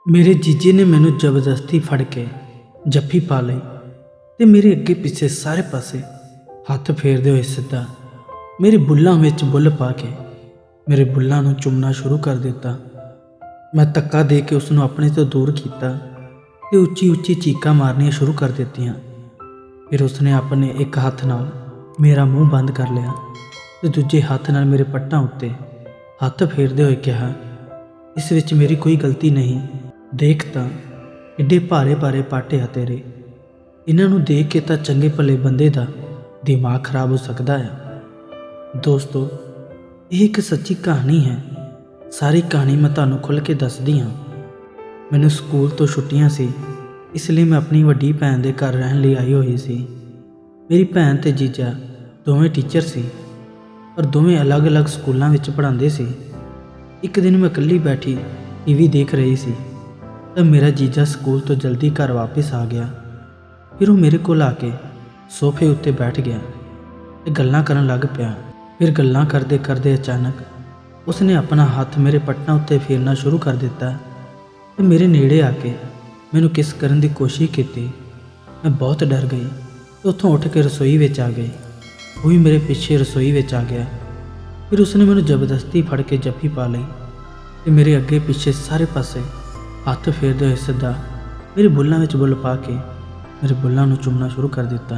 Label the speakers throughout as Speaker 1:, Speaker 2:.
Speaker 1: ਮੇਰੇ ਜੀਜੇ ਨੇ ਮੈਨੂੰ ਜ਼ਬਰਦਸਤੀ ਫੜ ਕੇ ਜੱਫੀ ਪਾ ਲਈ ਤੇ ਮੇਰੇ ਅੱਗੇ ਪਿੱਛੇ ਸਾਰੇ ਪਾਸੇ ਹੱਥ ਫੇਰਦੇ ਹੋਏ ਸਿੱਧਾ ਮੇਰੇ ਬੁੱਲ੍ਹਾਂ ਵਿੱਚ ਬੁੱਲ ਪਾ ਕੇ ਮੇਰੇ ਬੁੱਲ੍ਹਾਂ ਨੂੰ ਚੁੰਮਣਾ ਸ਼ੁਰੂ ਕਰ ਦਿੱਤਾ। ਮੈਂ ਧੱਕਾ ਦੇ ਕੇ ਉਸ ਨੂੰ ਆਪਣੇ ਤੋਂ ਦੂਰ ਕੀਤਾ ਤੇ ਉੱਚੀ ਉੱਚੀ ਚੀਕਾਂ ਮਾਰਨੀਆਂ ਸ਼ੁਰੂ ਕਰ ਦਿੱਤੀਆਂ। ਫਿਰ ਉਸਨੇ ਆਪਣੇ ਇੱਕ ਹੱਥ ਨਾਲ ਮੇਰਾ ਮੂੰਹ ਬੰਦ ਕਰ ਲਿਆ ਤੇ ਦੂਜੇ ਹੱਥ ਨਾਲ ਮੇਰੇ ਪੱਟਾਂ ਉੱਤੇ ਹੱਥ ਫੇਰਦੇ ਹੋਏ ਕਿਹਾ, ਇਸ ਵਿੱਚ ਮੇਰੀ ਕੋਈ ਗਲਤੀ ਨਹੀਂ। ਦੇਖ ਤਾਂ ਐਡੇ ਭਾਰੇ ਭਾਰੇ ਪਾਟੇ ਆ ਤੇਰੇ, ਇਹਨਾਂ ਨੂੰ ਦੇਖ ਕੇ ਤਾਂ ਚੰਗੇ ਭਲੇ ਬੰਦੇ ਦਾ ਦਿਮਾਗ ਖਰਾਬ ਹੋ ਸਕਦਾ ਹੈ। ਦੋਸਤੋ, ਇਹ ਇੱਕ ਸੱਚੀ ਕਹਾਣੀ ਹੈ। ਸਾਰੀ ਕਹਾਣੀ ਮੈਂ ਤੁਹਾਨੂੰ ਖੁੱਲ੍ਹ ਕੇ ਦੱਸਦੀ ਹਾਂ। ਮੈਨੂੰ ਸਕੂਲ ਤੋਂ ਛੁੱਟੀਆਂ ਸੀ, ਇਸ ਲਈ ਮੈਂ ਆਪਣੀ ਵੱਡੀ ਭੈਣ ਦੇ ਘਰ ਰਹਿਣ ਲਈ ਆਈ ਹੋਈ ਸੀ। ਮੇਰੀ ਭੈਣ ਤੇ ਜੀਜਾ ਦੋਵੇਂ ਟੀਚਰ ਸੀ, ਪਰ ਦੋਵੇਂ ਅਲੱਗ-ਅਲੱਗ ਸਕੂਲਾਂ ਵਿੱਚ ਪੜ੍ਹਾਉਂਦੇ ਸੀ। ਇੱਕ ਦਿਨ ਮੈਂ ਇਕੱਲੀ ਬੈਠੀ ਟੀਵੀ ਦੇਖ ਰਹੀ ਸੀ ਤਾਂ ਮੇਰਾ ਜੀਜਾ ਸਕੂਲ ਤੋਂ ਜਲਦੀ ਘਰ ਵਾਪਸ ਆ ਗਿਆ। ਫਿਰ ਉਹ ਮੇਰੇ ਕੋਲ ਆ ਕੇ ਸੋਫੇ ਉੱਤੇ ਬੈਠ ਗਿਆ ਤੇ ਗੱਲਾਂ ਕਰਨ ਲੱਗ ਪਿਆ। ਫਿਰ ਗੱਲਾਂ ਕਰਦੇ ਕਰਦੇ ਅਚਾਨਕ ਉਸਨੇ ਆਪਣਾ ਹੱਥ ਮੇਰੇ ਪੱਟਾਂ ਉੱਤੇ ਫੇਰਨਾ ਸ਼ੁਰੂ ਕਰ ਦਿੱਤਾ ਤੇ ਮੇਰੇ ਨੇੜੇ ਆ ਕੇ ਮੈਨੂੰ ਕਿਸ ਕਰਨ ਦੀ ਕੋਸ਼ਿਸ਼ ਕੀਤੀ। ਮੈਂ ਬਹੁਤ ਡਰ ਗਈ ਤੇ ਉੱਥੋਂ ਉੱਠ ਕੇ ਰਸੋਈ ਵਿੱਚ ਆ ਗਈ। ਉਹ ਵੀ ਮੇਰੇ ਪਿੱਛੇ ਰਸੋਈ ਵਿੱਚ ਆ ਗਿਆ। ਫਿਰ ਉਸਨੇ ਮੈਨੂੰ ਜ਼ਬਰਦਸਤੀ ਫੜ ਕੇ ਜੱਫੀ ਪਾ ਲਈ ਤੇ ਮੇਰੇ ਅੱਗੇ ਪਿੱਛੇ ਸਾਰੇ ਪਾਸੇ ਹੱਥ ਫੇਰਦੇ ਹੋਏ ਸਿੱਧਾ ਮੇਰੇ ਬੁੱਲ੍ਹਾਂ ਵਿੱਚ ਬੁੱਲ ਪਾ ਕੇ ਮੇਰੇ ਬੁੱਲ੍ਹਾਂ ਨੂੰ ਚੁੰਮਣਾ ਸ਼ੁਰੂ ਕਰ ਦਿੱਤਾ।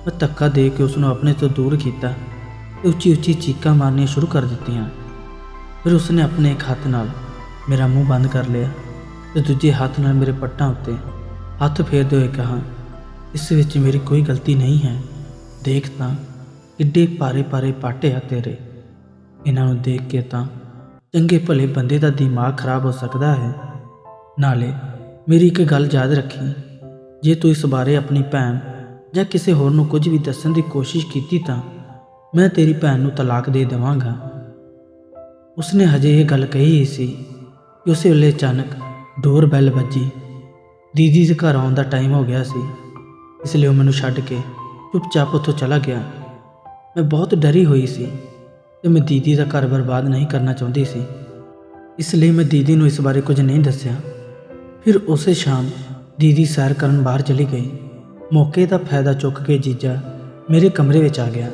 Speaker 1: ਮੈਂ ਧੱਕਾ ਦੇ ਕੇ ਉਸ ਨੂੰ ਆਪਣੇ ਤੋਂ ਦੂਰ ਕੀਤਾ ਤੇ ਉੱਚੀ ਉੱਚੀ ਚੀਕਾਂ ਮਾਰਨੀਆਂ ਸ਼ੁਰੂ ਕਰ ਦਿੱਤੀਆਂ। ਫਿਰ ਉਸਨੇ ਆਪਣੇ ਇੱਕ ਹੱਥ ਨਾਲ ਮੇਰਾ ਮੂੰਹ ਬੰਦ ਕਰ ਲਿਆ ਤੇ ਦੂਜੇ ਹੱਥ ਨਾਲ ਮੇਰੇ ਪੱਟਾਂ ਉੱਤੇ ਹੱਥ ਫੇਰਦੇ ਹੋਏ ਕਿਹਾ, ਇਸ ਵਿੱਚ ਮੇਰੀ ਕੋਈ ਗਲਤੀ ਨਹੀਂ ਹੈ। ਦੇਖ ਤਾਂ ਕਿੱਡੇ ਭਾਰੇ ਭਾਰੇ ਪਾਟੇ ਆ ਤੇਰੇ, ਇਹਨਾਂ ਨੂੰ ਦੇਖ ਕੇ ਤਾਂ ਚੰਗੇ ਭਲੇ ਬੰਦੇ ਦਾ ਦਿਮਾਗ ਖਰਾਬ ਹੋ ਸਕਦਾ ਹੈ। ਨਾਲੇ ਮੇਰੀ ਇੱਕ ਗੱਲ ਯਾਦ ਰੱਖੀ, ਜੇ ਤੂੰ ਇਸ ਬਾਰੇ ਆਪਣੀ ਭੈਣ ਜਾਂ ਕਿਸੇ ਹੋਰ ਨੂੰ ਕੁਝ ਵੀ ਦੱਸਣ ਦੀ ਕੋਸ਼ਿਸ਼ ਕੀਤੀ ਤਾਂ ਮੈਂ ਤੇਰੀ ਭੈਣ ਨੂੰ ਤਲਾਕ ਦੇ ਦੇਵਾਂਗਾ। ਉਸਨੇ ਹਜੇ ਇਹ ਗੱਲ ਕਹੀ ਹੀ ਸੀ ਕਿ ਉਸੇ ਵੇਲੇ ਅਚਾਨਕ ਡੋਰ ਬੈਲ ਵੱਜੀ। ਦੀਦੀ ਦੇ ਘਰ ਆਉਣ ਦਾ ਟਾਈਮ ਹੋ ਗਿਆ ਸੀ, ਇਸ ਲਈ ਉਹ ਮੈਨੂੰ ਛੱਡ ਕੇ ਚੁੱਪਚਾਪ ਉੱਥੋਂ ਚਲਾ ਗਿਆ। ਮੈਂ ਬਹੁਤ ਡਰੀ ਹੋਈ ਸੀ ਤੇ ਮੈਂ ਦੀਦੀ ਦਾ ਘਰ ਬਰਬਾਦ ਨਹੀਂ ਕਰਨਾ ਚਾਹੁੰਦੀ ਸੀ, ਇਸ ਲਈ ਮੈਂ ਦੀਦੀ ਨੂੰ ਇਸ ਬਾਰੇ ਕੁਝ ਨਹੀਂ ਦੱਸਿਆ। ਫਿਰ ਉਸੇ ਸ਼ਾਮ ਦੀਦੀ ਸੈਰ ਕਰਨ ਬਾਹਰ ਚਲੀ ਗਈ। ਮੌਕੇ ਦਾ ਫਾਇਦਾ ਚੁੱਕ ਕੇ ਜੀਜਾ ਮੇਰੇ ਕਮਰੇ ਵਿੱਚ ਆ ਗਿਆ।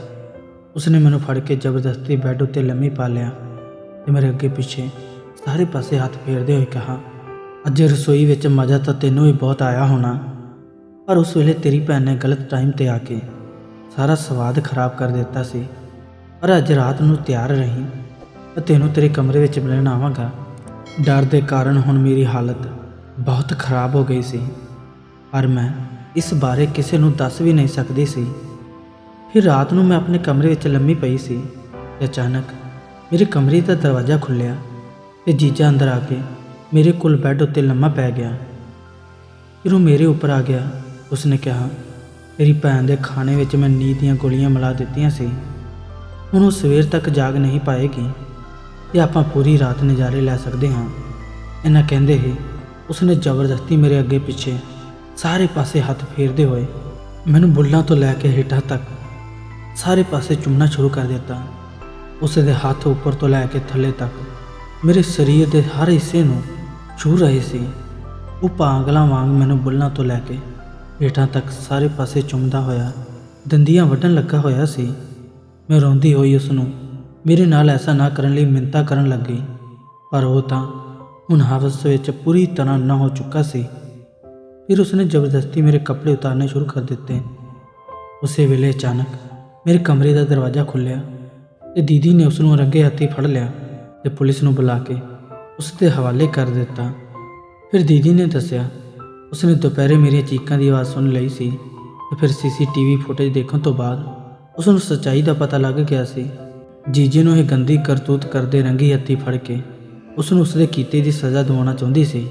Speaker 1: ਉਸਨੇ ਮੈਨੂੰ ਫੜ ਕੇ ਜ਼ਬਰਦਸਤੀ ਬੈੱਡ ਉੱਤੇ ਲੰਮੀ ਪਾ ਲਿਆ ਤੇ ਮੇਰੇ ਅੱਗੇ ਪਿੱਛੇ ਸਾਰੇ ਪਾਸੇ ਹੱਥ ਫੇਰਦੇ ਹੋਏ ਕਿਹਾ, ਅੱਜ ਰਸੋਈ ਵਿੱਚ ਮਜ਼ਾ ਤਾਂ ਤੈਨੂੰ ਵੀ ਬਹੁਤ ਆਇਆ ਹੋਣਾ, ਪਰ ਉਸ ਵੇਲੇ ਤੇਰੀ ਭੈਣ ਨੇ ਗਲਤ ਟਾਈਮ 'ਤੇ ਆ ਕੇ ਸਾਰਾ ਸਵਾਦ ਖਰਾਬ ਕਰ ਦਿੱਤਾ ਸੀ। ਪਰ ਅੱਜ ਰਾਤ ਨੂੰ ਤਿਆਰ ਰਹੀ, ਮੈਂ ਤੈਨੂੰ ਤੇਰੇ ਕਮਰੇ ਵਿੱਚ ਮਿਲਣ ਆਵਾਂਗਾ। ਡਰ ਦੇ ਕਾਰਨ ਹੁਣ ਮੇਰੀ ਹਾਲਤ ਬਹੁਤ ਖਰਾਬ ਹੋ ਗਈ ਸੀ, ਪਰ ਮੈਂ ਇਸ ਬਾਰੇ ਕਿਸੇ ਨੂੰ ਦੱਸ ਵੀ ਨਹੀਂ ਸਕਦੀ ਸੀ। ਫਿਰ ਰਾਤ ਨੂੰ ਮੈਂ ਆਪਣੇ ਕਮਰੇ ਵਿੱਚ ਲੰਮੀ ਪਈ ਸੀ ਤੇ ਅਚਾਨਕ ਮੇਰੇ ਕਮਰੇ ਦਾ ਦਰਵਾਜ਼ਾ ਖੁੱਲ੍ਹਿਆ ਤੇ ਜੀਜਾ ਅੰਦਰ ਆ ਕੇ ਮੇਰੇ ਕੋਲ ਬੈੱਡ ਉੱਤੇ ਲੰਮਾ ਪੈ ਗਿਆ। ਫਿਰ ਉਹ ਮੇਰੇ ਉੱਪਰ ਆ ਗਿਆ। ਉਸਨੇ ਕਿਹਾ, ਤੇਰੀ ਭੈਣ ਦੇ ਖਾਣੇ ਵਿੱਚ ਮੈਂ ਨੀਂਦ ਦੀਆਂ ਗੋਲੀਆਂ ਮਿਲਾ ਦਿੱਤੀਆਂ ਸੀ, ਹੁਣ ਉਹ ਸਵੇਰ ਤੱਕ ਜਾਗ ਨਹੀਂ ਪਾਏਗੀ ਤੇ ਆਪਾਂ ਪੂਰੀ ਰਾਤ ਨਜ਼ਾਰੇ ਲੈ ਸਕਦੇ ਹਾਂ। ਇਹਨਾਂ ਕਹਿੰਦੇ ਹੀ ਉਸਨੇ ਜ਼ਬਰਦਸਤੀ ਮੇਰੇ ਅੱਗੇ ਪਿੱਛੇ ਸਾਰੇ ਪਾਸੇ ਹੱਥ ਫੇਰਦੇ ਹੋਏ ਮੈਨੂੰ ਬੁੱਲ੍ਹਾਂ ਤੋਂ ਲੈ ਕੇ ਹੇਠਾਂ ਤੱਕ ਸਾਰੇ ਪਾਸੇ ਚੁੰਮਣਾ ਸ਼ੁਰੂ ਕਰ ਦਿੱਤਾ। ਉਸ ਦੇ ਹੱਥ ਉੱਪਰ ਤੋਂ ਲੈ ਕੇ ਥੱਲੇ ਤੱਕ ਮੇਰੇ ਸਰੀਰ ਦੇ ਹਰ ਹਿੱਸੇ ਨੂੰ ਛੂਹ ਰਹੇ ਸੀ। ਉਹ ਪਾਗਲਾਂ ਵਾਂਗ ਮੈਨੂੰ ਬੁੱਲ੍ਹਾਂ ਤੋਂ ਲੈ ਕੇ ਹੇਠਾਂ ਤੱਕ ਸਾਰੇ ਪਾਸੇ ਚੁੰਮਦਾ ਹੋਇਆ ਦੰਦੀਆਂ ਵੱਢਣ ਲੱਗਾ ਹੋਇਆ ਸੀ। ਮੈਂ ਰੋਂਦੀ ਹੋਈ ਉਸ ਨੂੰ ਮੇਰੇ ਨਾਲ ਐਸਾ ਨਾ ਕਰਨ ਲਈ ਮਿੰਨਤਾਂ ਕਰਨ ਲੱਗੀ, ਪਰ ਉਹ ਤਾਂ ਹੁਣ ਹਵਸ ਵਿੱਚ ਪੂਰੀ ਤਰ੍ਹਾਂ ਨਾ ਹੋ ਚੁੱਕਾ ਸੀ। ਫਿਰ ਉਸਨੇ ਜ਼ਬਰਦਸਤੀ ਮੇਰੇ ਕੱਪੜੇ ਉਤਾਰਨੇ ਸ਼ੁਰੂ ਕਰ ਦਿੱਤੇ। ਉਸੇ ਵੇਲੇ ਅਚਾਨਕ ਮੇਰੇ ਕਮਰੇ ਦਾ ਦਰਵਾਜ਼ਾ ਖੁੱਲ੍ਹਿਆ ਤੇ ਦੀਦੀ ਨੇ ਉਸ ਨੂੰ ਰੰਗੇ ਹੱਥੀਂ ਫੜ ਲਿਆ ਤੇ ਪੁਲਿਸ ਨੂੰ ਬੁਲਾ ਕੇ ਉਸ ਦੇ ਹਵਾਲੇ ਕਰ ਦਿੱਤਾ। ਫਿਰ ਦੀਦੀ ਨੇ ਦੱਸਿਆ, ਉਸਨੇ ਦੁਪਹਿਰੇ ਮੇਰੀਆਂ ਚੀਕਾਂ ਦੀ ਆਵਾਜ਼ ਸੁਣ ਲਈ ਸੀ ਤੇ ਫਿਰ CCTV ਫੁਟੇਜ ਦੇਖਣ ਤੋਂ ਬਾਅਦ ਉਸ ਨੂੰ ਸੱਚਾਈ ਦਾ ਪਤਾ ਲੱਗ ਗਿਆ ਸੀ। ਜੀਜੇ ਨੂੰ ਇਹ ਗੰਦੀ ਕਰਤੂਤ ਕਰਦੇ ਰੰਗੀ ਹੱਥੀਂ ਫੜ ਕੇ ਉਸ ਨੂੰ ਉਸਦੇ ਕੀਤੇ ਦੀ ਸਜ਼ਾ ਦਿਵਾਉਣਾ ਚਾਹੁੰਦੀ ਸੀ।